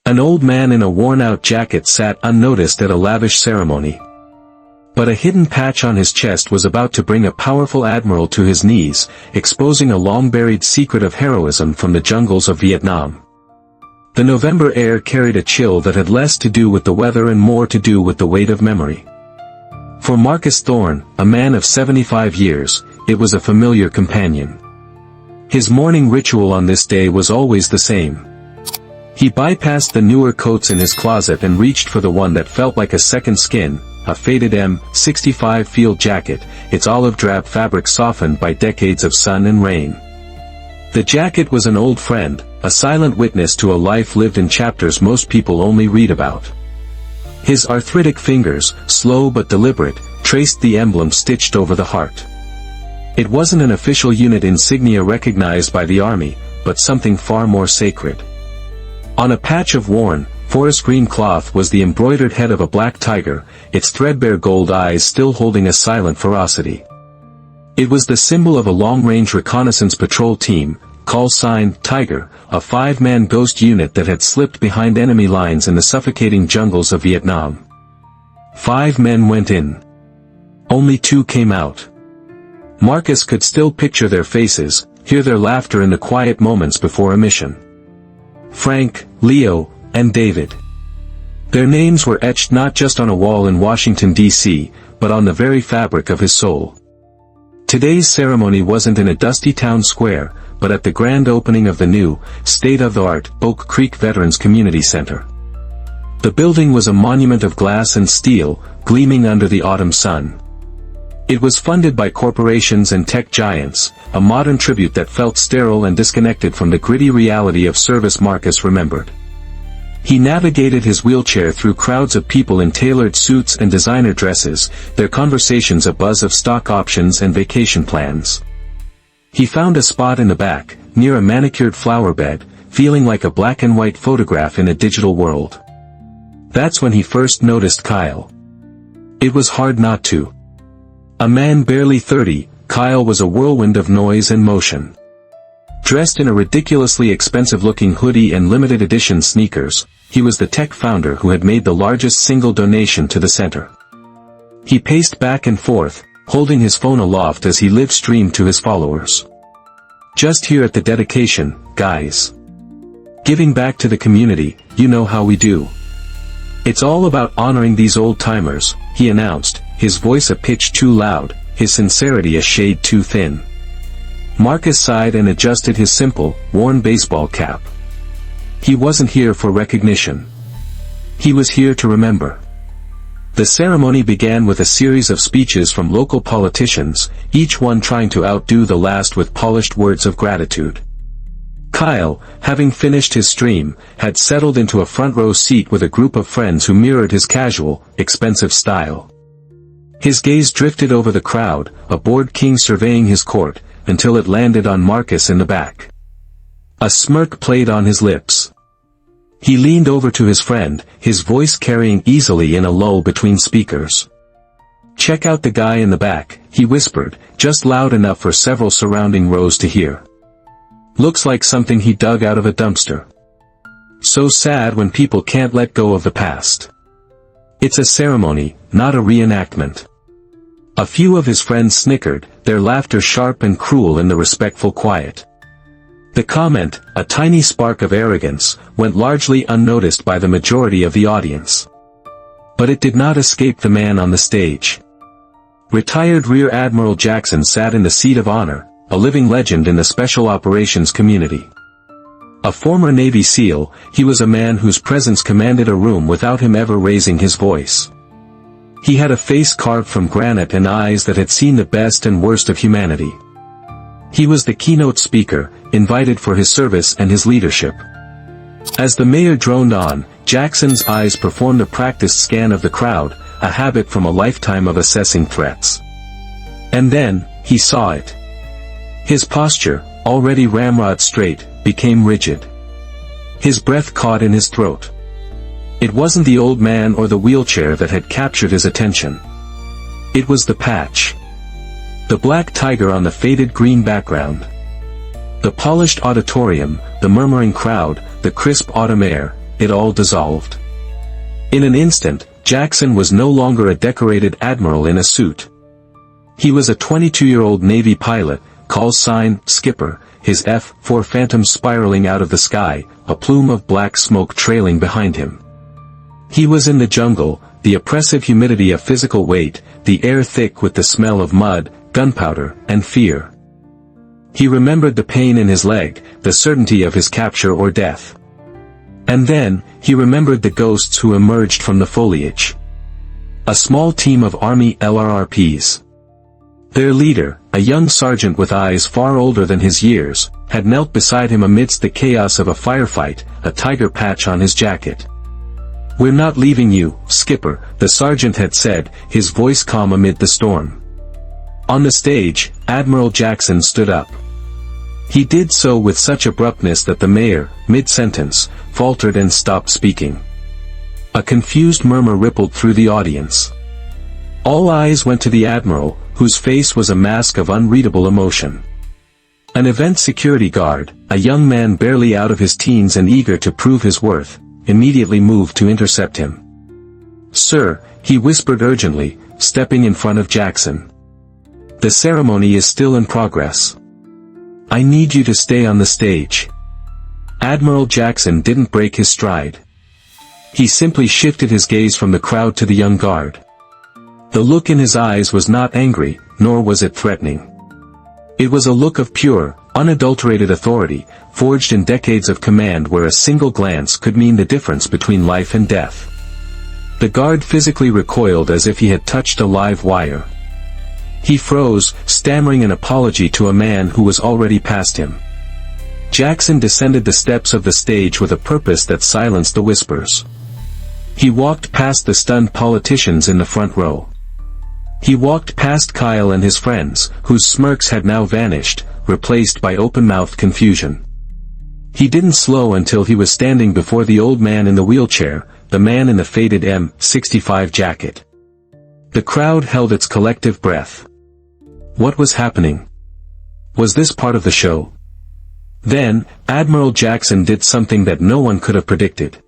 An old man in a worn-out jacket sat unnoticed at a lavish ceremony. But a hidden patch on his chest was about to bring a powerful admiral to his knees, exposing a long-buried secret of heroism from the jungles of Vietnam. The November air carried a chill that had less to do with the weather and more to do with the weight of memory. For Marcus Thorne, a man of 75 years, it was a familiar companion. His morning ritual on this day was always the same. He bypassed the newer coats in his closet and reached for the one that felt like a second skin, a faded M65 field jacket, its olive drab fabric softened by decades of sun and rain. The jacket was an old friend, a silent witness to a life lived in chapters most people only read about. His arthritic fingers, slow but deliberate, traced the emblem stitched over the heart. It wasn't an official unit insignia recognized by the army, but something far more sacred. On a patch of worn, forest green cloth was the embroidered head of a black tiger, its threadbare gold eyes still holding a silent ferocity. It was the symbol of a long-range reconnaissance patrol team, call sign Tiger, a 5-man ghost unit that had slipped behind enemy lines in the suffocating jungles of Vietnam. 5 men went in. Only 2 came out. Marcus could still picture their faces, hear their laughter in the quiet moments before a mission. Frank, Leo, and David. Their names were etched not just on a wall in Washington, D.C., but on the very fabric of his soul. Today's ceremony wasn't in a dusty town square, but at the grand opening of the new, state-of-the-art, Oak Creek Veterans Community Center. The building was a monument of glass and steel, gleaming under the autumn sun. It was funded by corporations and tech giants, a modern tribute that felt sterile and disconnected from the gritty reality of service Marcus remembered. He navigated his wheelchair through crowds of people in tailored suits and designer dresses, their conversations a buzz of stock options and vacation plans. He found a spot in the back, near a manicured flower bed, feeling like a black and white photograph in a digital world. That's when he first noticed Kyle. It was hard not to. A man barely 30, Kyle was a whirlwind of noise and motion. Dressed in a ridiculously expensive-looking hoodie and limited-edition sneakers, he was the tech founder who had made the largest single donation to the center. He paced back and forth, holding his phone aloft as he live-streamed to his followers. Just here at the dedication, guys. Giving back to the community, you know how we do. It's all about honoring these old-timers, he announced, his voice a pitch too loud, his sincerity a shade too thin. Marcus sighed and adjusted his simple, worn baseball cap. He wasn't here for recognition. He was here to remember. The ceremony began with a series of speeches from local politicians, each one trying to outdo the last with polished words of gratitude. Kyle, having finished his stream, had settled into a front-row seat with a group of friends who mirrored his casual, expensive style. His gaze drifted over the crowd, a bored king surveying his court, until it landed on Marcus in the back. A smirk played on his lips. He leaned over to his friend, his voice carrying easily in a lull between speakers. "Check out the guy in the back," he whispered, just loud enough for several surrounding rows to hear. "Looks like something he dug out of a dumpster. So sad when people can't let go of the past." It's a ceremony, not a reenactment. A few of his friends snickered, their laughter sharp and cruel in the respectful quiet. The comment, a tiny spark of arrogance, went largely unnoticed by the majority of the audience. But it did not escape the man on the stage. Retired Rear Admiral Jackson sat in the seat of honor, a living legend in the special operations community. A former Navy SEAL, he was a man whose presence commanded a room without him ever raising his voice. He had a face carved from granite and eyes that had seen the best and worst of humanity. He was the keynote speaker, invited for his service and his leadership. As the mayor droned on, Jackson's eyes performed a practiced scan of the crowd, a habit from a lifetime of assessing threats. And then, he saw it. His posture, already ramrod straight, became rigid. His breath caught in his throat. It wasn't the old man or the wheelchair that had captured his attention. It was the patch. The black tiger on the faded green background. The polished auditorium, the murmuring crowd, the crisp autumn air, it all dissolved. In an instant, Jackson was no longer a decorated admiral in a suit. He was a 22-year-old Navy pilot, call sign, Skipper, his F-4 Phantom spiraling out of the sky, a plume of black smoke trailing behind him. He was in the jungle, the oppressive humidity of physical weight, the air thick with the smell of mud, gunpowder, and fear. He remembered the pain in his leg, the certainty of his capture or death. And then, he remembered the ghosts who emerged from the foliage. A small team of Army LRRPs. Their leader, a young sergeant with eyes far older than his years, had knelt beside him amidst the chaos of a firefight, a tiger patch on his jacket. "We're not leaving you, Skipper," the sergeant had said, his voice calm amid the storm. On the stage, Admiral Jackson stood up. He did so with such abruptness that the mayor, mid-sentence, faltered and stopped speaking. A confused murmur rippled through the audience. All eyes went to the admiral, whose face was a mask of unreadable emotion. An event security guard, a young man barely out of his teens and eager to prove his worth, immediately moved to intercept him. "Sir," he whispered urgently, stepping in front of Jackson. "The ceremony is still in progress. I need you to stay on the stage." Admiral Jackson didn't break his stride. He simply shifted his gaze from the crowd to the young guard. The look in his eyes was not angry, nor was it threatening. It was a look of pure, unadulterated authority, forged in decades of command where a single glance could mean the difference between life and death. The guard physically recoiled as if he had touched a live wire. He froze, stammering an apology to a man who was already past him. Jackson descended the steps of the stage with a purpose that silenced the whispers. He walked past the stunned politicians in the front row. He walked past Kyle and his friends, whose smirks had now vanished, replaced by open-mouthed confusion. He didn't slow until he was standing before the old man in the wheelchair, the man in the faded M65 jacket. The crowd held its collective breath. What was happening? Was this part of the show? Then, Admiral Jackson did something that no one could have predicted.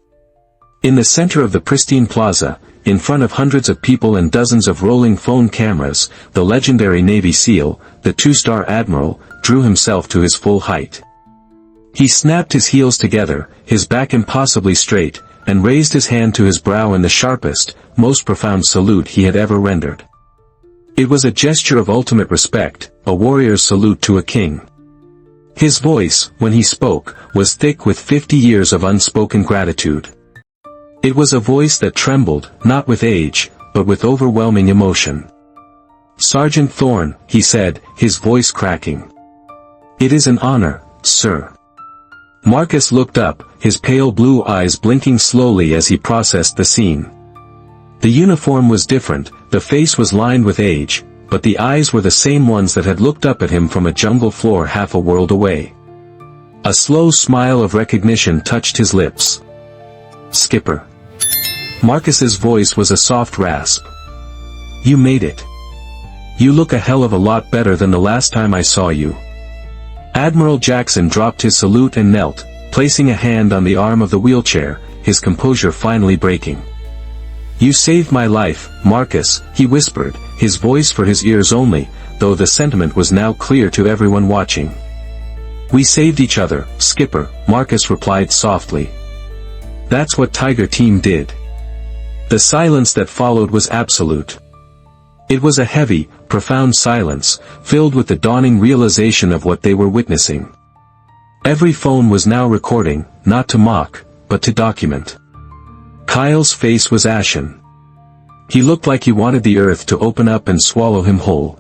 In the center of the pristine plaza, in front of hundreds of people and dozens of rolling phone cameras, the legendary Navy SEAL, the two-star Admiral, drew himself to his full height. He snapped his heels together, his back impossibly straight, and raised his hand to his brow in the sharpest, most profound salute he had ever rendered. It was a gesture of ultimate respect, a warrior's salute to a king. His voice, when he spoke, was thick with 50 years of unspoken gratitude. It was a voice that trembled, not with age, but with overwhelming emotion. "Sergeant Thorne," he said, his voice cracking. "It is an honor, sir." Marcus looked up, his pale blue eyes blinking slowly as he processed the scene. The uniform was different, the face was lined with age, but the eyes were the same ones that had looked up at him from a jungle floor half a world away. A slow smile of recognition touched his lips. "Skipper." Marcus's voice was a soft rasp. "You made it. You look a hell of a lot better than the last time I saw you." Admiral Jackson dropped his salute and knelt, placing a hand on the arm of the wheelchair, his composure finally breaking. "You saved my life, Marcus," he whispered, his voice for his ears only, though the sentiment was now clear to everyone watching. "We saved each other, Skipper," Marcus replied softly. "That's what Tiger Team did." The silence that followed was absolute. It was a heavy, profound silence, filled with the dawning realization of what they were witnessing. Every phone was now recording, not to mock, but to document. Kyle's face was ashen. He looked like he wanted the earth to open up and swallow him whole.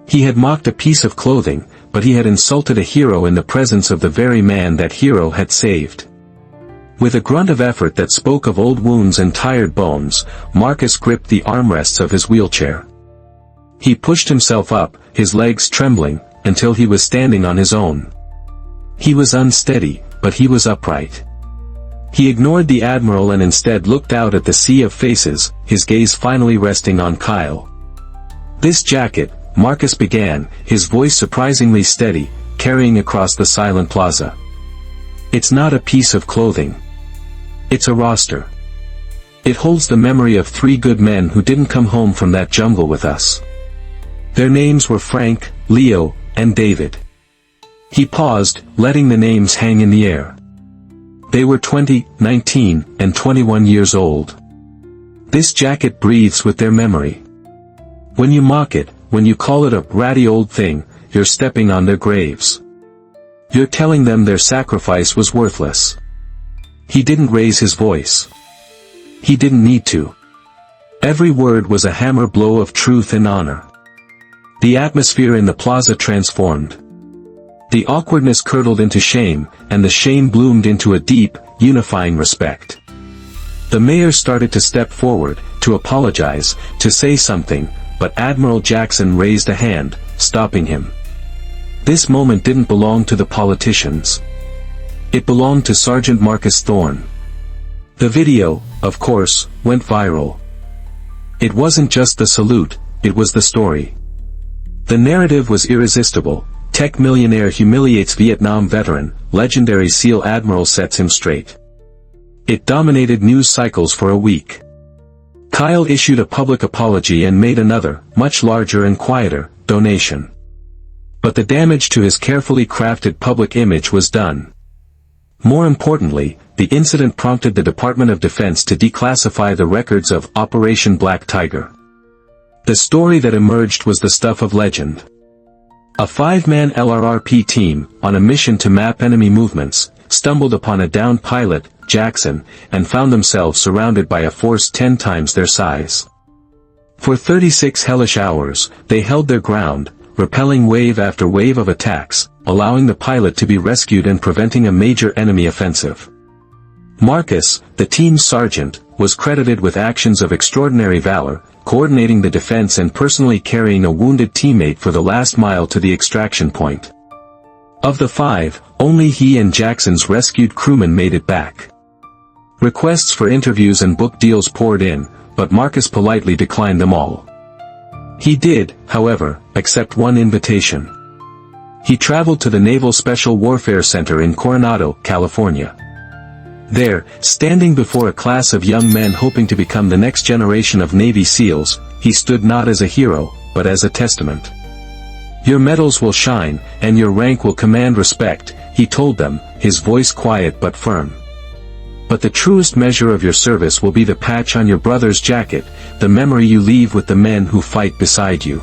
He had mocked a piece of clothing, but he had insulted a hero in the presence of the very man that hero had saved. With a grunt of effort that spoke of old wounds and tired bones, Marcus gripped the armrests of his wheelchair. He pushed himself up, his legs trembling, until he was standing on his own. He was unsteady, but he was upright. He ignored the Admiral and instead looked out at the sea of faces, his gaze finally resting on Kyle. "This jacket," Marcus began, his voice surprisingly steady, carrying across the silent plaza. "It's not a piece of clothing. It's a roster. It holds the memory of 3 good men who didn't come home from that jungle with us. Their names were Frank, Leo, and David. He paused, letting the names hang in the air. They were 20, 19, and 21 years old. This jacket breathes with their memory. When you mock it, when you call it a ratty old thing, you're stepping on their graves. You're telling them their sacrifice was worthless. He didn't raise his voice. He didn't need to. Every word was a hammer blow of truth and honor. The atmosphere in the plaza transformed. The awkwardness curdled into shame, and the shame bloomed into a deep, unifying respect. The mayor started to step forward, to apologize, to say something, but Admiral Jackson raised a hand, stopping him. This moment didn't belong to the politicians. It belonged to Sergeant Marcus Thorne. The video, of course, went viral. It wasn't just the salute, it was the story. The narrative was irresistible. Tech millionaire humiliates Vietnam veteran, legendary SEAL Admiral sets him straight. It dominated news cycles for a week. Kyle issued a public apology and made another, much larger and quieter, donation. But the damage to his carefully crafted public image was done. More importantly, the incident prompted the Department of Defense to declassify the records of Operation Black Tiger. The story that emerged was the stuff of legend. A 5-man LRRP team, on a mission to map enemy movements, stumbled upon a downed pilot, Jackson, and found themselves surrounded by a force 10 times their size. For 36 hellish hours, they held their ground, repelling wave after wave of attacks, allowing the pilot to be rescued and preventing a major enemy offensive. Marcus, the team's sergeant, was credited with actions of extraordinary valor, coordinating the defense and personally carrying a wounded teammate for the last mile to the extraction point. Of the 5, only he and Jackson's rescued crewmen made it back. Requests for interviews and book deals poured in, but Marcus politely declined them all. He did, however, accept one invitation. He traveled to the Naval Special Warfare Center in Coronado, California. There, standing before a class of young men hoping to become the next generation of Navy SEALs, he stood not as a hero, but as a testament. "Your medals will shine, and your rank will command respect," he told them, his voice quiet but firm. "But the truest measure of your service will be the patch on your brother's jacket, the memory you leave with the men who fight beside you."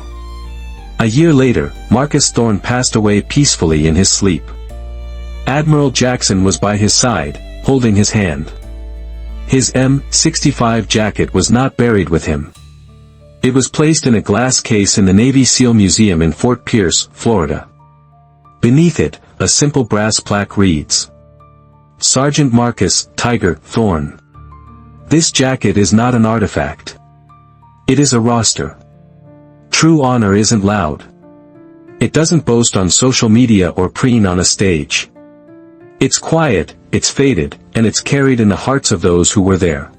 A year later, Marcus Thorne passed away peacefully in his sleep. Admiral Jackson was by his side, holding his hand. His M65 jacket was not buried with him. It was placed in a glass case in the Navy SEAL Museum in Fort Pierce, Florida. Beneath it, a simple brass plaque reads, "Sergeant Marcus Tiger Thorne." This jacket is not an artifact. It is a roster. True honor isn't loud. It doesn't boast on social media or preen on a stage. It's quiet, it's faded, and it's carried in the hearts of those who were there.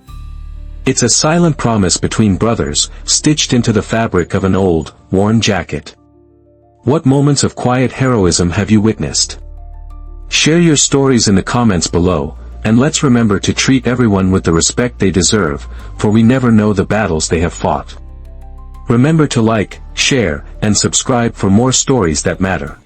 It's a silent promise between brothers, stitched into the fabric of an old, worn jacket. What moments of quiet heroism have you witnessed? Share your stories in the comments below, and let's remember to treat everyone with the respect they deserve, for we never know the battles they have fought. Remember to like, share, and subscribe for more stories that matter.